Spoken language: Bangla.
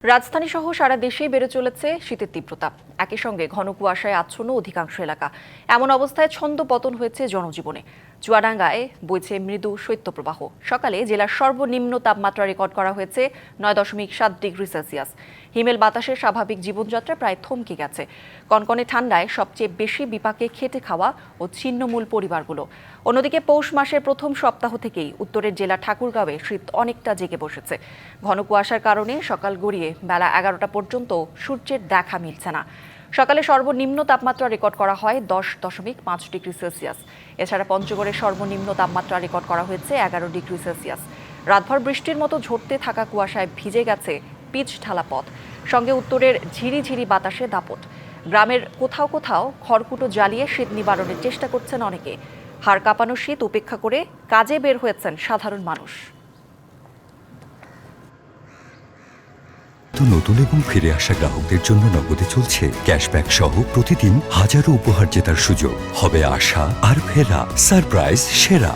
রাজধানী সহ সারা দেশেই বেড়ে চলেছে শীতের তীব্রতা। একই সঙ্গে ঘন কুয়াশায় আচ্ছন্ন অধিকাংশ এলাকা। এমন অবস্থায় ছন্দপতন হয়েছে জনজীবনে। চুয়াডাঙ্গায় বইছে মৃদু শৈত্যপ্রবাহ। সকালে জেলার সর্বনিম্ন তাপমাত্রা রেকর্ড করা হয়েছে 9.7 ডিগ্রি সেলসিয়াস। হিমেল বাতাসে স্বাভাবিক জীবনযাত্রা প্রায় থমকে গেছে। কনকনে ঠান্ডায় সবচেয়ে বেশি বিপাকে খেটে খাওয়া ও ছিন্নমূল পরিবারগুলো। অন্যদিকে পৌষ মাসের প্রথম সপ্তাহ থেকেই উত্তরের জেলা ঠাকুরগাঁওয়ে শীত অনেকটা জেগে বসেছে। ঘন কুয়াশার কারণে সকাল গড়িয়ে বেলা 11টা পর্যন্ত সূর্যের দেখা মিলছে না। সকালে সর্বনিম্ন তাপমাত্রা রেকর্ড করা হয় 10.5 ডিগ্রি সেলসিয়াস। এছাড়া পঞ্চগড়ের সর্বনিম্ন তাপমাত্রা রেকর্ড করা হয়েছে 11 ডিগ্রি সেলসিয়াস। রাতভর বৃষ্টির মতো ঝরতে থাকা কুয়াশায় ভিজে গেছে পিচ ঢালা পথ। সঙ্গে উত্তরের ঝিরিঝিরি বাতাসে দাপট। গ্রামের কোথাও কোথাও খড়কুটো জ্বালিয়ে শীত নিবারণের চেষ্টা করছেন অনেকে। হাড় কাঁপানো শীত উপেক্ষা করে কাজে বের হয়েছেন সাধারণ মানুষ। নতুন এবং ফিরে আসা গ্রাহকদের জন্য নগদে চলছে ক্যাশব্যাক সহ প্রতিদিন হাজারো উপহার জেতার সুযোগ। হবে আশা আর ফেরা, সারপ্রাইজ সেরা।